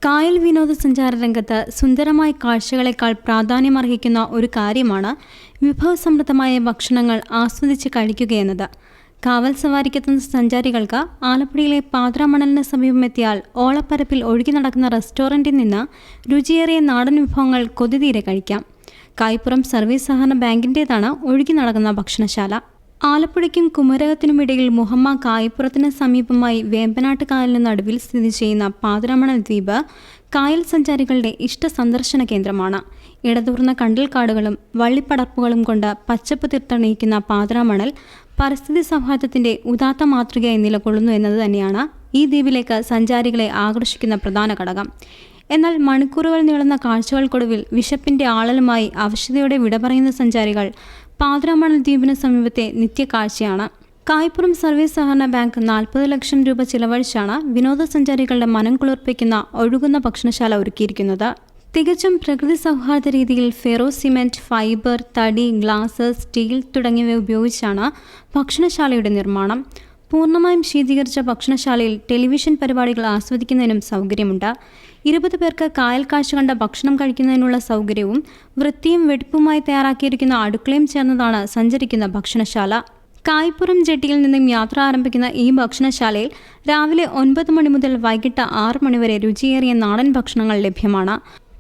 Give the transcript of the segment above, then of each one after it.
കായൽ വിനോദസഞ്ചാര രംഗത്ത് സുന്ദരമായ കാഴ്ചകളെക്കാൾ പ്രാധാന്യമർഹിക്കുന്ന ഒരു കാര്യമാണ് വിഭവസമൃദ്ധമായ ഭക്ഷണങ്ങൾ ആസ്വദിച്ച് കഴിക്കുകയെന്നത്. കാവൽ സവാരിക്കെത്തുന്ന സഞ്ചാരികൾക്ക് ആലപ്പുഴയിലെ പാതിരാമണലിന് സമീപമെത്തിയാൽ ഓളപ്പരപ്പിൽ ഒഴുകി നടക്കുന്ന റെസ്റ്റോറൻറ്റിൽ നിന്ന് രുചിയേറിയ നാടൻ വിഭവങ്ങൾ കൊതിതീരെ കഴിക്കാം. കായ്പുറം സർവീസ് സഹകരണ ബാങ്കിൻ്റേതാണ് ഒഴുകി നടക്കുന്ന ഭക്ഷണശാല. ആലപ്പുഴയ്ക്കും കുമരകത്തിനുമിടയിൽ മുഹമ്മ കായപ്പുറത്തിന് സമീപമായി വേമ്പനാട്ട് കായലിന് നടുവിൽ സ്ഥിതി ചെയ്യുന്ന പാതിരാമണൽ ദ്വീപ് കായൽ സഞ്ചാരികളുടെ ഇഷ്ട സന്ദർശന കേന്ദ്രമാണ്. ഇടതൂർന്ന കണ്ടൽക്കാടുകളും വള്ളിപ്പടർപ്പുകളും കൊണ്ട് പച്ചപ്പ് തീർത്തണിയിക്കുന്ന പാതിരാമണൽ പരിസ്ഥിതി സൗഹാർദ്ദത്തിൻ്റെ ഉദാത്ത മാതൃകയായി നിലകൊള്ളുന്നു എന്നത് തന്നെയാണ് ഈ ദ്വീപിലേക്ക് സഞ്ചാരികളെ ആകർഷിക്കുന്ന പ്രധാന ഘടകം. എന്നാൽ മണിക്കൂറുകൾ നീളുന്ന കാഴ്ചകൾക്കൊടുവിൽ വിശപ്പിൻ്റെ ആളലുമായി അവശതയോടെ വിട പറയുന്ന സഞ്ചാരികൾ പാതിരാമണൽ ദ്വീപിന് സമീപത്തെ നിത്യകാഴ്ചയാണ്. കായ്പുറം സർവീസ് സഹകരണ ബാങ്ക് 40 ലക്ഷം രൂപ ചിലവഴിച്ചാണ് വിനോദസഞ്ചാരികളുടെ മനം കുളിർപ്പിക്കുന്ന ഒഴുകുന്ന ഭക്ഷണശാല ഒരുക്കിയിരിക്കുന്നത്. തികച്ചും പ്രകൃതി സൗഹാർദ്ദ രീതിയിൽ ഫെറോ സിമെന്റ്, ഫൈബർ, തടി, ഗ്ലാസ്, സ്റ്റീൽ തുടങ്ങിയവ ഉപയോഗിച്ചാണ് ഭക്ഷണശാലയുടെ നിർമ്മാണം. പൂർണ്ണമായും ശീതീകരിച്ച ഭക്ഷണശാലയിൽ ടെലിവിഷൻ പരിപാടികൾ ആസ്വദിക്കുന്നതിനും സൗകര്യമുണ്ട്. 20 പേർക്ക് കായൽ കാഴ്ച കണ്ട ഭക്ഷണം കഴിക്കുന്നതിനുള്ള സൗകര്യവും വൃത്തിയും വെടിപ്പുമായി തയ്യാറാക്കിയിരിക്കുന്ന അടുക്കളയും ചേർന്നതാണ് സഞ്ചരിക്കുന്ന ഭക്ഷണശാല. കായ്പുറം ജെട്ടിയിൽ നിന്നും യാത്ര ആരംഭിക്കുന്ന ഈ ഭക്ഷണശാലയിൽ രാവിലെ 9 മണി മുതൽ വൈകിട്ട് 6 മണി വരെ രുചിയേറിയ നാടൻ ഭക്ഷണങ്ങൾ ലഭ്യമാണ്.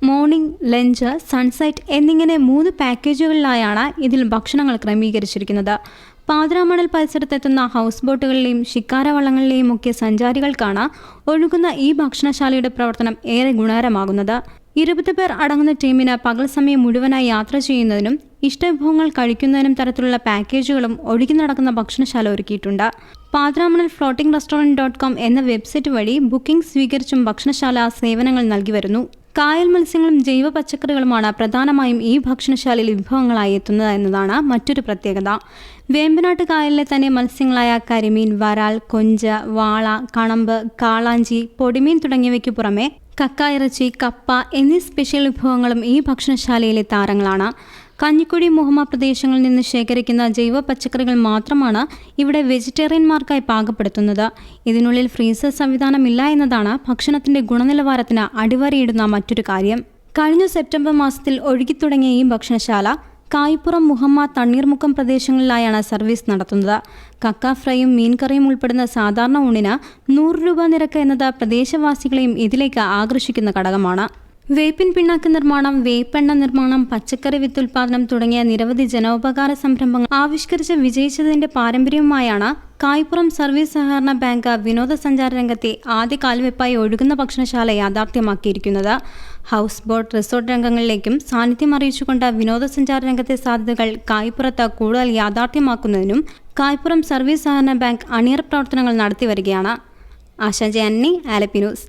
മോർണിംഗ്, ലഞ്ച്, സൺസെറ്റ് എന്നിങ്ങനെ 3 പാക്കേജുകളിലായാണ് ഇതിൽ ഭക്ഷണങ്ങൾ ക്രമീകരിച്ചിരിക്കുന്നത്. പാതിരാമണൽ പരിസരത്തെത്തുന്ന ഹൗസ് ബോട്ടുകളിലെയും ശിക്കാര വള്ളങ്ങളിലെയും ഒക്കെ സഞ്ചാരികൾക്കാണ് ഒഴുകുന്ന ഈ ഭക്ഷണശാലയുടെ പ്രവർത്തനം ഏറെ ഗുണകരമാകുന്നത്. 20 പേർ അടങ്ങുന്ന ടീമിന് പകൽ സമയം മുഴുവനായി യാത്ര ചെയ്യുന്നതിനും ഇഷ്ടവിഭവങ്ങൾ കഴിക്കുന്നതിനും തരത്തിലുള്ള പാക്കേജുകളും ഒഴുകി നടക്കുന്ന ഭക്ഷണശാല ഒരുക്കിയിട്ടുണ്ട്. പാതിരാമണൽ ഫ്ലോട്ടിംഗ് റെസ്റ്റോറൻറ്റ്.com എന്ന വെബ്സൈറ്റ് വഴി ബുക്കിംഗ് സ്വീകരിച്ചും ഭക്ഷണശാല സേവനങ്ങൾ നൽകി വരുന്നു. കായൽ മത്സ്യങ്ങളും ജൈവ പച്ചക്കറികളുമാണ് പ്രധാനമായും ഈ ഭക്ഷണശാലയിൽ വിഭവങ്ങളായി എത്തുന്നത് എന്നതാണ് മറ്റൊരു പ്രത്യേകത. വേമ്പനാട്ട് കായലിലെ തന്നെ മത്സ്യങ്ങളായ കരിമീൻ, വരാൽ, കൊഞ്ച്, വാള, കണമ്പ്, കാളാഞ്ചി, പൊടിമീൻ തുടങ്ങിയവയ്ക്ക് പുറമെ കക്ക ഇറച്ചി, കപ്പ എന്നീ സ്പെഷ്യൽ വിഭവങ്ങളും ഈ ഭക്ഷണശാലയിലെ താരങ്ങളാണ്. കഞ്ഞിക്കുഴി, മുഹമ്മ പ്രദേശങ്ങളിൽ നിന്ന് ശേഖരിക്കുന്ന ജൈവ പച്ചക്കറികൾ മാത്രമാണ് ഇവിടെ വെജിറ്റേറിയന്മാർക്കായി പാകപ്പെടുത്തുന്നത്. ഇതിനുള്ളിൽ ഫ്രീസർ സംവിധാനമില്ല എന്നതാണ് ഭക്ഷണത്തിന്റെ ഗുണനിലവാരത്തിന് അടിവരയിടുന്ന മറ്റൊരു കാര്യം. കഴിഞ്ഞ സെപ്റ്റംബർ മാസത്തിൽ ഒഴുകിത്തുടങ്ങിയ ഈ ഭക്ഷണശാല കായ്പുറം, മുഹമ്മ, തണ്ണീർമുക്കം പ്രദേശങ്ങളിലായാണ് സർവീസ് നടത്തുന്നത്. കക്ക ഫ്രൈയും മീൻകറിയും ഉൾപ്പെടുന്ന സാധാരണ ഊണിന് 100 രൂപ നിരക്ക് എന്നത് പ്രദേശവാസികളെയും ഇതിലേക്ക് ആകർഷിക്കുന്ന ഘടകമാണ്. വേപ്പിൻ പിണ്ണാക്ക് നിർമ്മാണം, വേപ്പെണ്ണ നിർമ്മാണം, പച്ചക്കറി വിത്ത് ഉൽപാദനം തുടങ്ങിയ നിരവധി ജനോപകാര സംരംഭങ്ങൾ ആവിഷ്കരിച്ച് വിജയിച്ചതിന്റെ പാരമ്പര്യവുമായാണ് കായ്പുറം സർവീസ് സഹകരണ ബാങ്ക് വിനോദസഞ്ചാര രംഗത്തെ ആദ്യ കാൽവെപ്പായി ഒഴുകുന്ന ഭക്ഷണശാല യാഥാർത്ഥ്യമാക്കിയിരിക്കുന്നത്. ഹൗസ് ബോട്ട്, റിസോർട്ട് രംഗങ്ങളിലേക്കും സാന്നിധ്യം അറിയിച്ചുകൊണ്ട് വിനോദസഞ്ചാര രംഗത്തെ സാധ്യതകൾ കായ്പുറത്ത് കൂടുതൽ യാഥാർത്ഥ്യമാക്കുന്നതിനും കായ്പുറം സർവീസ് സഹകരണ ബാങ്ക് അണിയറ പ്രവർത്തനങ്ങൾ നടത്തി വരികയാണ്. ASHA J, Alleppey news.